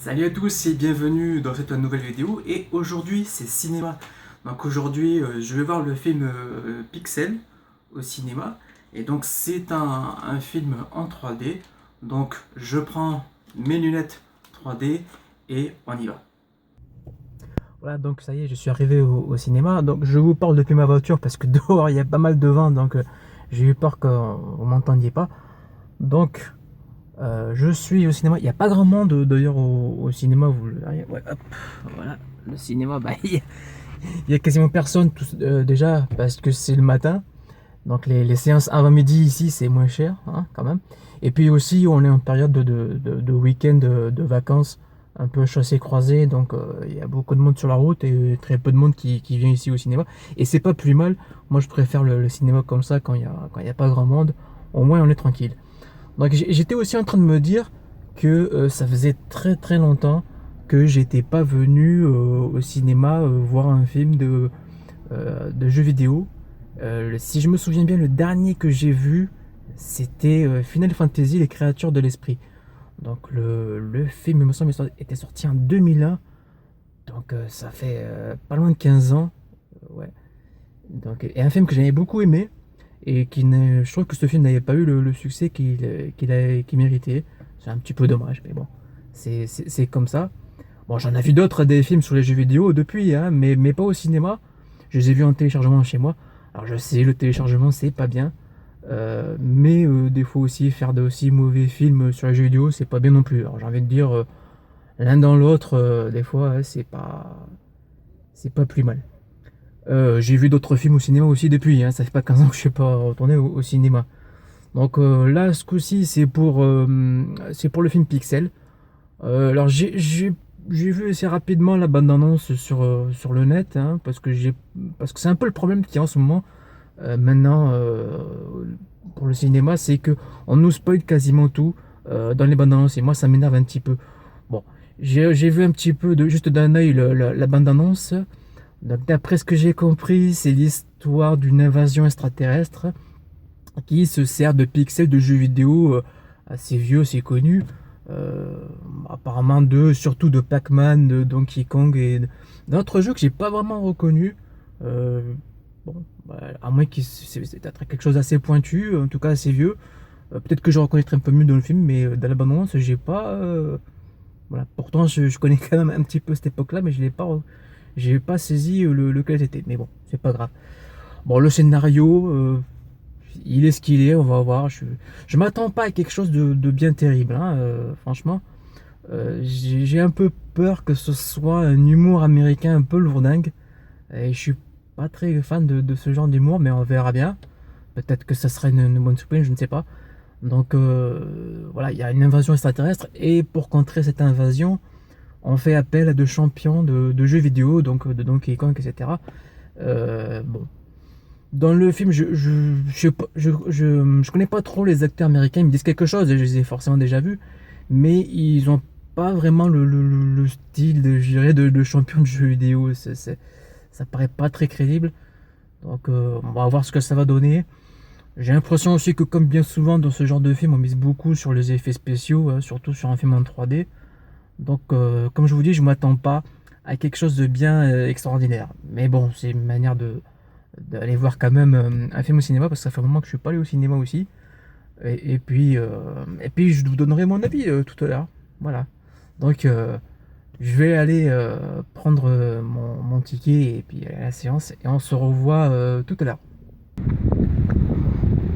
Salut à tous et bienvenue dans cette nouvelle vidéo. Et aujourd'hui c'est cinéma. Donc aujourd'hui je vais voir le film Pixel au cinéma. Et donc c'est un film en 3D. Donc je prends mes lunettes 3D et on y va. Voilà, donc ça y est, je suis arrivé au cinéma. Donc je vous parle depuis ma voiture parce que dehors il y a pas mal de vent. Donc j'ai eu peur qu'on m'entendiez pas. Donc je suis au cinéma. Il n'y a pas grand monde d'ailleurs au cinéma. Vous le verriez. Ouais, hop, voilà. Le cinéma, bah, il y a quasiment personne déjà parce que c'est le matin. Donc les séances avant midi ici, c'est moins cher hein, quand même. Et puis aussi, on est en période de week-end, de vacances, un peu chassé-croisé. Donc il y a beaucoup de monde sur la route et très peu de monde qui vient ici au cinéma. Et c'est pas plus mal. Moi, je préfère le cinéma comme ça quand il y a pas grand monde. Au moins, on est tranquille. Donc j'étais aussi en train de me dire que ça faisait très très longtemps que j'étais pas venu au cinéma voir un film de jeux vidéo. Si je me souviens bien, le dernier que j'ai vu, c'était Final Fantasy, les créatures de l'esprit. Donc le film, il me semble, était sorti en 2001. Donc ça fait pas loin de 15 ans. Ouais. Donc, et un film que j'avais beaucoup aimé et je trouve que ce film n'avait pas eu le succès qu'il méritait. C'est un petit peu dommage, mais bon, c'est comme ça. Bon, j'en ai vu d'autres des films sur les jeux vidéo depuis, hein, mais pas au cinéma. Je les ai vus en téléchargement chez moi. Alors je sais, le téléchargement c'est pas bien, mais des fois aussi faire de aussi mauvais films sur les jeux vidéo c'est pas bien non plus. Alors j'ai envie de dire l'un dans l'autre, des fois ouais, c'est pas plus mal. J'ai vu d'autres films au cinéma aussi depuis, hein, ça fait pas 15 ans que je suis pas retourné au cinéma. Donc là, ce coup-ci, c'est pour le film Pixel. Alors j'ai vu assez rapidement la bande-annonce sur le net, hein, parce que c'est un peu le problème qu'il y a en ce moment, maintenant, pour le cinéma, c'est que on nous spoil quasiment tout dans les bandes-annonces, et moi, ça m'énerve un petit peu. Bon, j'ai vu un petit peu, juste d'un œil, la bande-annonce. Donc, d'après ce que j'ai compris, c'est l'histoire d'une invasion extraterrestre qui se sert de pixels de jeux vidéo assez vieux, assez connus. Euh, Apparemment surtout de Pac-Man, de Donkey Kong et d'autres jeux que j'ai pas vraiment reconnus. Euh, bon, bah, à moins que c'est peut-être quelque chose d'assez pointu, en tout cas assez vieux. Peut-être que je reconnaîtrai un peu mieux dans le film, mais dans la bande-annonce, j'ai pas. Voilà. Pourtant, je connais quand même un petit peu cette époque-là, mais j'ai pas saisi lequel c'était. Mais bon, c'est pas grave. Bon, le scénario, il est ce qu'il est, on va voir. Je m'attends pas à quelque chose de bien terrible, hein, franchement. J'ai un peu peur que ce soit un humour américain un peu lourdingue. Et je suis pas très fan de ce genre d'humour, mais on verra bien. Peut-être que ça serait une bonne surprise, je ne sais pas. Donc voilà, il y a une invasion extraterrestre, et pour contrer cette invasion, on fait appel à de champions de jeux vidéo, donc de Donkey Kong, etc. Bon, dans le film, je connais pas trop les acteurs américains, ils me disent quelque chose, et je les ai forcément déjà vus, mais ils ont pas vraiment le style je dirais, de champion de jeux vidéo. Ça paraît pas très crédible. Donc on va voir ce que ça va donner. J'ai l'impression aussi que comme bien souvent dans ce genre de film, on mise beaucoup sur les effets spéciaux, hein, surtout sur un film en 3D. Donc comme je vous dis, je m'attends pas à quelque chose de bien extraordinaire. Mais bon, c'est une manière d'aller voir quand même un film au cinéma, parce que ça fait un moment que je suis pas allé au cinéma aussi. Et puis je vous donnerai mon avis tout à l'heure. Voilà. Donc je vais aller prendre mon ticket et puis à la séance, et on se revoit tout à l'heure.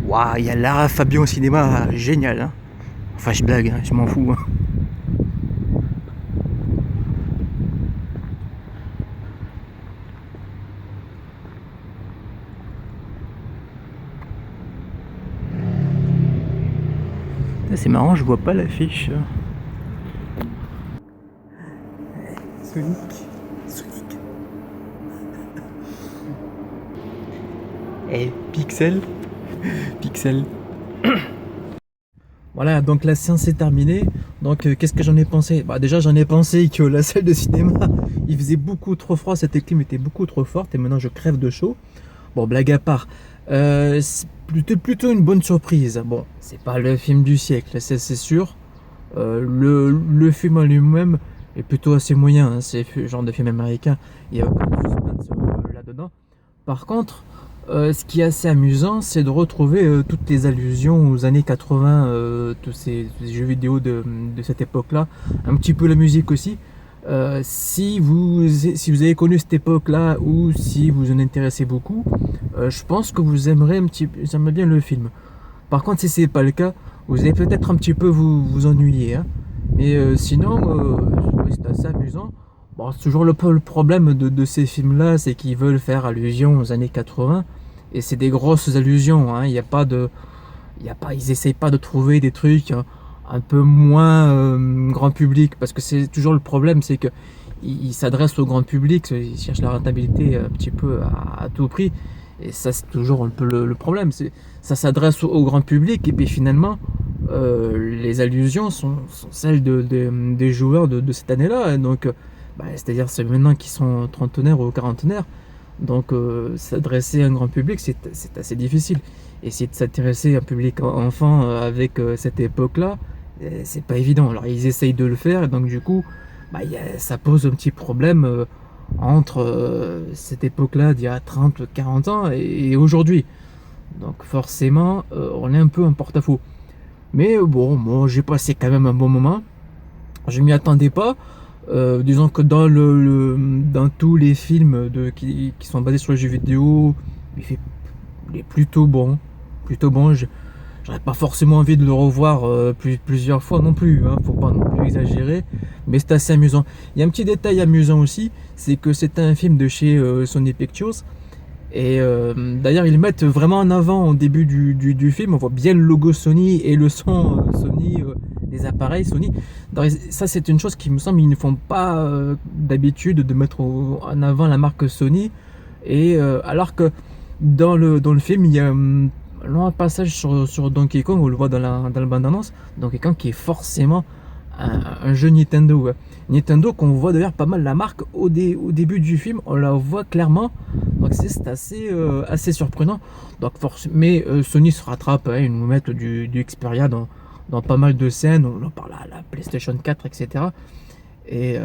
Waouh, il y a Lara Fabian au cinéma, génial, hein. Enfin, je blague, hein, je m'en fous, hein. C'est marrant, je vois pas l'affiche. Sonic. Sonic. Et Pixel. Pixel. Voilà, donc la séance est terminée. Donc qu'est-ce que j'en ai pensé? Bah déjà j'en ai pensé que la salle de cinéma, il faisait beaucoup trop froid, cette clim était beaucoup trop forte et maintenant je crève de chaud. Bon, blague à part, c'est plutôt une bonne surprise. Bon, c'est pas le film du siècle, c'est sûr. Le film en lui-même est plutôt assez moyen, hein. C'est le genre de film américain, il n'y a aucun suspense là-dedans. Par contre, ce qui est assez amusant, c'est de retrouver toutes les allusions aux années 80, tous ces jeux vidéo de cette époque-là, un petit peu la musique aussi. Si vous avez connu cette époque-là ou si vous en intéressez beaucoup, je pense que vous aimerez bien le film. Par contre, si c'est pas le cas, vous allez peut-être un petit peu vous ennuyer, hein. Mais sinon, oui, c'est assez amusant. Bon, c'est toujours le problème de ces films-là, c'est qu'ils veulent faire allusion aux années 80. Et c'est des grosses allusions, hein. Il y a pas de, il y a pas, ils essayent pas de trouver des trucs un peu moins grand public, parce que c'est toujours le problème, c'est que ils s'adressent au grand public, ils cherchent la rentabilité un petit peu à tout prix. Et ça, c'est toujours un peu le problème. Ça s'adresse au grand public, et puis finalement, les allusions sont celles des joueurs de cette année-là. Et donc, c'est-à-dire ceux maintenant qui sont trentenaires ou quarantenaires. Donc, s'adresser à un grand public, c'est assez difficile. Essayer de s'intéresser à un public enfant avec cette époque-là, c'est pas évident. Alors, ils essayent de le faire, et donc du coup, ça pose un petit problème entre cette époque-là d'il y a 30, 40 ans et aujourd'hui. Donc forcément, on est un peu en porte-à-faux. Mais bon, moi j'ai passé quand même un bon moment. Je m'y attendais pas. Disons que dans tous les films qui sont basés sur les jeux vidéo, il est plutôt bon. Plutôt bon. J'aurais pas forcément envie de le revoir plusieurs fois non plus, hein, faut pas non plus exagérer, mais c'est assez amusant. Il y a un petit détail amusant aussi, c'est que c'est un film de chez Sony Pictures, et d'ailleurs ils mettent vraiment en avant au début du film, on voit bien le logo Sony et le son Sony, des appareils Sony. Ça c'est une chose qui me semble ils ne font pas d'habitude de mettre en avant la marque Sony, et alors que dans le film il y a un passage sur Donkey Kong, on le voit dans la bande-annonce. Donkey Kong qui est forcément un jeu Nintendo, ouais. Nintendo qu'on voit d'ailleurs pas mal la marque au début du film, on la voit clairement. Donc c'est assez surprenant. Donc mais Sony se rattrape, hein, ils nous mettent du Xperia dans pas mal de scènes. On en parle à la PlayStation 4, etc. Et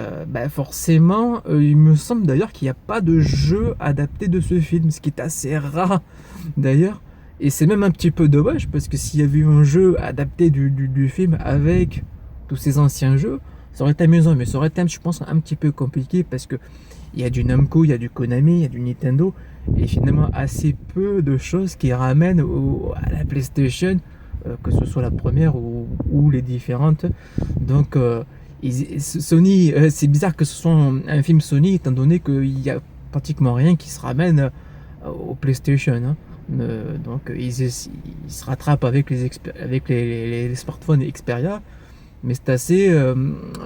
forcément, il me semble d'ailleurs qu'il n'y a pas de jeu adapté de ce film, ce qui est assez rare d'ailleurs. Et c'est même un petit peu dommage, parce que s'il y avait eu un jeu adapté du film avec tous ces anciens jeux, ça aurait été amusant, mais ça aurait été, je pense, un petit peu compliqué, parce que il y a du Namco, il y a du Konami, il y a du Nintendo, et finalement assez peu de choses qui ramènent à la PlayStation, que ce soit la première ou les différentes. Donc Sony, c'est bizarre que ce soit un film Sony, étant donné qu'il n'y a pratiquement rien qui se ramène au PlayStation, hein. Donc ils se rattrapent avec les smartphones Xperia, mais c'est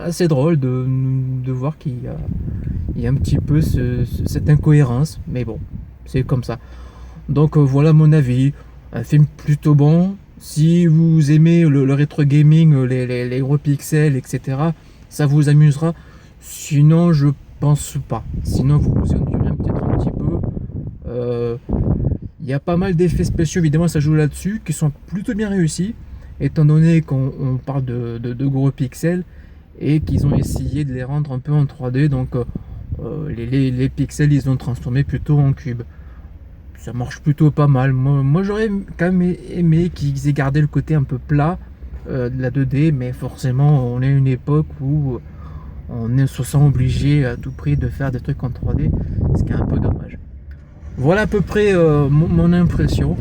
assez drôle de voir qu'il y a un petit peu cette incohérence, mais bon, c'est comme ça. Donc voilà mon avis, un film plutôt bon. Si vous aimez le rétro gaming, les gros pixels, etc., ça vous amusera. Sinon, je pense pas. Sinon, vous vous ennuierez peut-être un petit peu. Il y a pas mal d'effets spéciaux, évidemment, ça joue là-dessus, qui sont plutôt bien réussis, étant donné qu'on parle de gros pixels et qu'ils ont essayé de les rendre un peu en 3D. Donc, les pixels, ils ont transformé plutôt en cubes. Ça marche plutôt pas mal. Moi j'aurais quand même aimé qu'ils aient gardé le côté un peu plat de la 2D, mais forcément, on est à une époque où on se sent obligé à tout prix de faire des trucs en 3D, ce qui est un peu dommage. Voilà à peu près mon impression.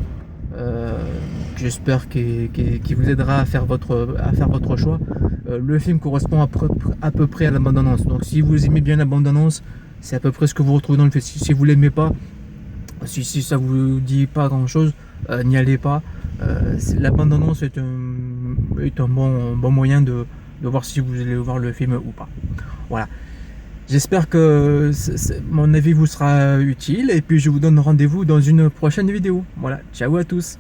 J'espère qu'il vous aidera à faire votre choix. Le film correspond à peu près à la bande-annonce. Donc si vous aimez bien la bande-annonce, c'est à peu près ce que vous retrouvez dans le film. Si vous l'aimez pas, si ça vous dit pas grand-chose, n'y allez pas. La bande-annonce est un bon moyen de voir si vous allez voir le film ou pas. Voilà. J'espère que mon avis vous sera utile, et puis je vous donne rendez-vous dans une prochaine vidéo. Voilà, ciao à tous.